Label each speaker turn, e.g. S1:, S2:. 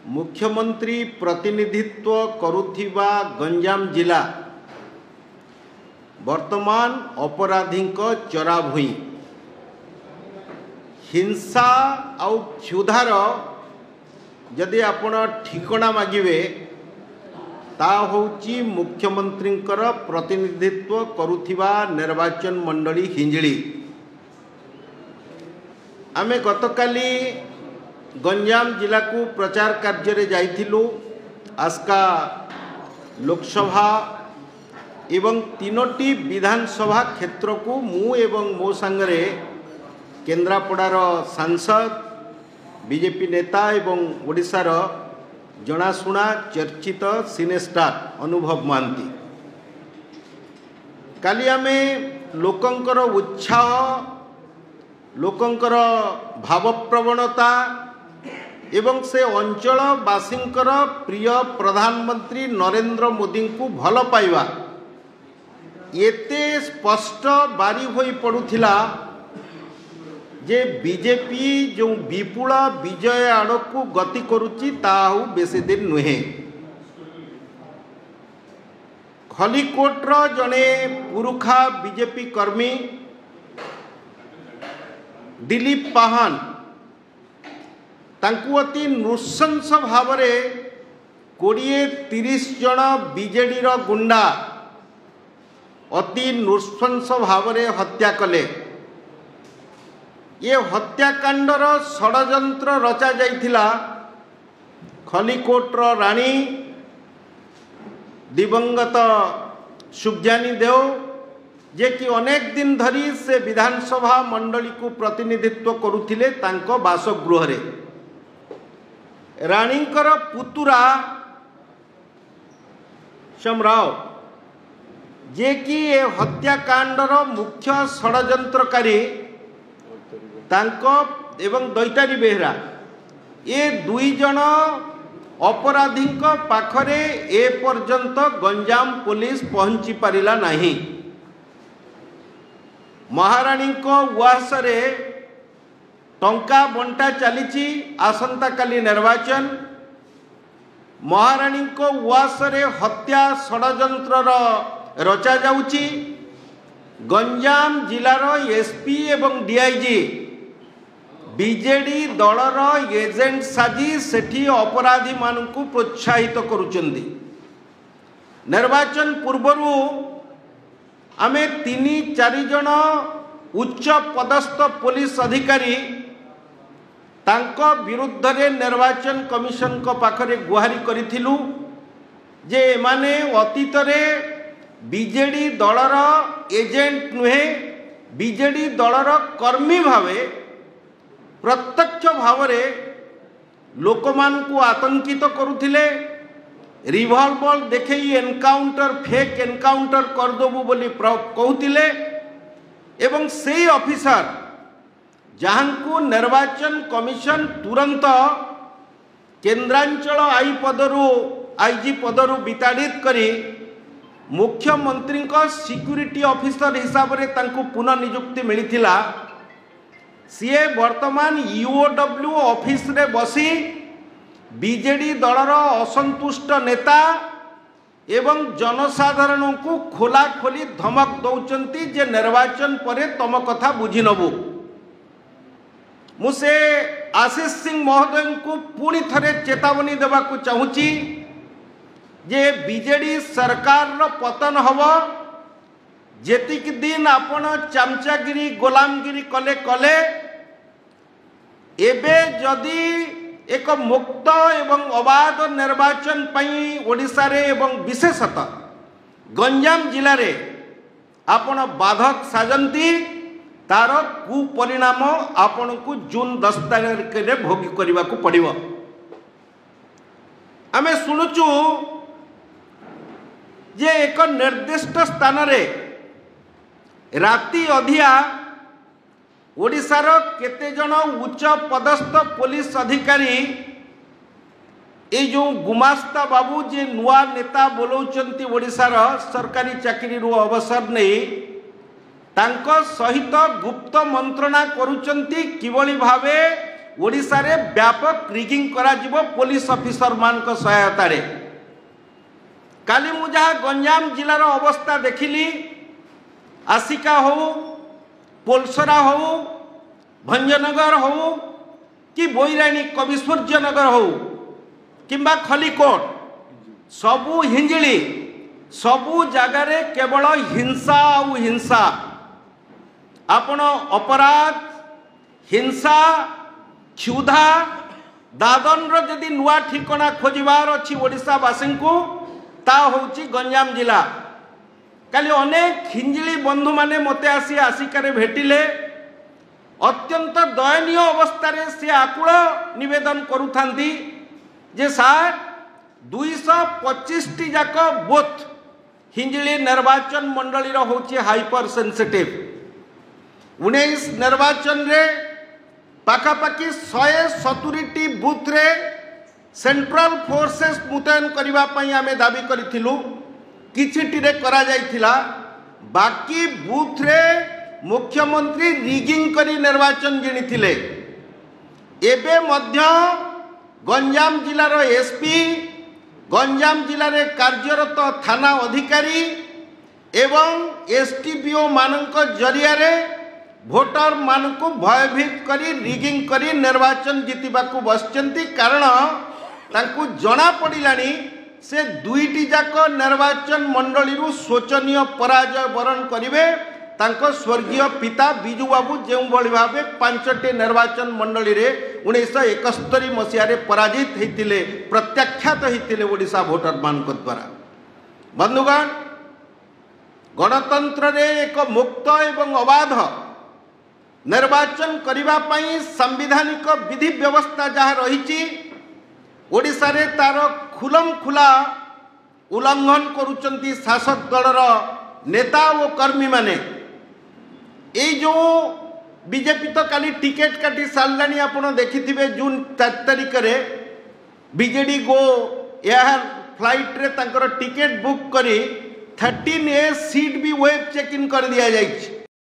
S1: मुख्यमंत्री प्रतिनिधित्व करुथिबा गंजाम जिला वर्तमान अपराधीक चरा भूई हिंसा आउ क्षुधार जदि आपण ठिकणा मागिबे ता होची मुख्यमंत्रींकर प्रतिनिधित्व करुथिबा निर्वाचन मंडली हिंजली। आमे गतकाली गंजाम जिला को प्रचार कार्य रे जाइथिलु। आस्का लोकसभा एवं तीनोटी विधानसभा क्षेत्र को मु एवं मो संगरे केन्द्रापड़ार सांसद बीजेपी नेता एवं ओडिशार जनाशुना चर्चित सिनेस्टार अनुभव महांती काली आमे लोकंकर उत्साह लोकंकर भावप्रवणता एवं से अंचल बासींकर प्रिय प्रधानमंत्री नरेंद्र मोदी को भल पाइबा एते स्पष्ट बारी होई पड़ुथिला जे बीजेपी जो विपुल विजय आड़क गति करुच्ची ताहु बेसी दिन नुहे। खलिकोटर जने पुरुखा बीजेपी कर्मी दिलीप पाहान तांकु अति नृशंस भाव 20-30 जन बीजेडी गुंडा अति नृशंस भाव हत्या कले। ये हत्याकांडर षड्यंत्र रचा जाइथिला खलिकोटर राणी दिवंगत सुज्ञानी देव जे कि अनेक दिन धरी से विधानसभा मंडली को प्रतिनिधित्व करुथिले तांको बासगृह रे। राणींकर पुतुरा शमराव जे कि ये हत्याकांडर मुख्य षड्यंत्रकारी तांको एवं दैतारी बेहरा ये दुई जन अपराधी पाखरे ए पर्यंत गंजाम पुलिस पहुंची पारिला नहीं। महाराणी को उआस रे टंका बंटा चली आसंता काली निर्वाचन महाराणी को उआस रे हत्या षड्यंत्र रचा जाउची। गंजाम जिलार एसपी एवं डीआईजी बीजेडी दलर एजेंट साजी सेठी अपराधी मानकु प्रोत्साहित करुचंदी। निर्वाचन पूर्वरु आमे 3-4 जन उच्च पदस्थ पुलिस अधिकारी तांको विरुद्ध रे निर्वाचन कमिशन को पाखरे गुहारी करिथिलु जे एमाने अतीत रे बीजेडी दलर एजेंट नुहे बीजेडी दलर कर्मी भावे प्रत्यक्ष भाव लोकमान को आतंकित करुथिले। रिवॉल्वर देखे एनकाउंटर फेक एनकाउंटर करदेबू बोली कहूतिले एवं से ऑफिसर जहां को निर्वाचन कमिशन तुरंत केन्द्रांचल आईजी पदरु विताड़ित करी मुख्यमंत्री को सिक्यूरीटी ऑफिसर हिसाब से तांको पुनः नियुक्ति मिलिथिला। सीए वर्तमान यूओडब्ल्यू ऑफिस रे बसी बीजेडी दलर असंतुष्ट नेता एवं जनसाधारण को खोला खोली धमक दौचंती जे निर्वाचन परे तम कथा बुझी नबु। मुसे आशीष सिंह महोदय को पुणी थरे चेतावनी देवा को चाहूची जे बीजेडी सरकार रो पतन हबो जेतिक दिन आपण चामचागिरी गोलामगिरी कले कले एबे जदि एक मुक्त एवं अबाध निर्वाचन पई ओडिशा रे एवं विशेषतः गंजाम जिले रे आपण बाधक साजंती तार कुपरिणाम आपण को जून 10 तारिख रे भोगी करबा को पड़िबो। आमे सुनुचु जे एक निर्दिष्ट स्थान रे राति अधिया ओडिशार केते जन उच्च पदस्थ पुलिस अधिकारी ए जो गुमास्ता बाबू जे नुआ नेता बोलौचंती ओडिशार सरकारी चाकरी रु अवसर नहीं तांको सहित गुप्त मंत्रणा करुचंती किबळी भावे ओडिशा रे व्यापक रिगिंग करा जिवो पुलिस ऑफिसर मान को सहायता रे। काली मु जहाँ गंजाम जिलार अवस्था देखिली, आसिका हो, पोलसरा हो, भंजनगर हो कि बोईराणी कविसूर्यनगर हो किंबा खलिकोट, सबू हिंजिली, सबू जगार केवल हिंसा और हिंसा। आपण अपराध, हिंसा, क्षुधा, दादन जदि नुआ ठिकना खोजबार अच्छी ओडिशावासी को ता होची गंजाम जिला। काली अनेक हिंजिली बंधु माने मते आसी आसिकारे भेटिले, अत्यंत दयनीय अवस्था से आकुल निवेदन करुथांती जे सार 225 टी जाक बुथ हिंजिली निर्वाचन मंडली होची हाइपर सेंसिटिव। 19 निर्वाचन रे पाखापाखि 170 टी बुथ रे सेंट्रल फोर्सेस मुतयन करिबा पई आमे दाबी करिथिलु, किछिटी रे करा जाइथिला। बाकी बुथ रे मुख्यमंत्री रिगिंग करी निर्वाचन जिणिथिले। एबे मध्य गंजाम जिलार एसपी, गंजाम जिले में कार्यरत थाना अधिकारी एवं एसटीपीओ मानक जरिया रे भोटर मान को भयभीत करी रिगिंग करी निर्वाचन जीतवाक बसचंती। कारण तांकु जना पड़िलानी से दुईटी जाक निर्वाचन मंडली शोचनीय पराजय वरण करिवे। तांको स्वर्गीय पिता बिजू बाबू जो भाव 5टी निर्वाचन मंडली रे 1971 मसीह पराजित होते प्रत्याख्यात होते ओडिशा भोटर मान द्वारा। बंधुगण, गणतंत्र रे एक मुक्त एवं अबाध निर्वाचन करिबा पई संवैधानिक विधि व्यवस्था जहाँ रही ओडिशा रे तार खुलम खुला उल्लंघन करुचंती शासक दलर नेता और कर्मी माने। ये जो बीजेपी तो काली टिकेट काटी सारानी आपण देखिथिबे जून 4 तारिख रे बीजेडी गो एयर फ्लाइट रे तांकर टिकेट बुक करी 13A सीट भी वेब चेक इन कर दिया जाइछि।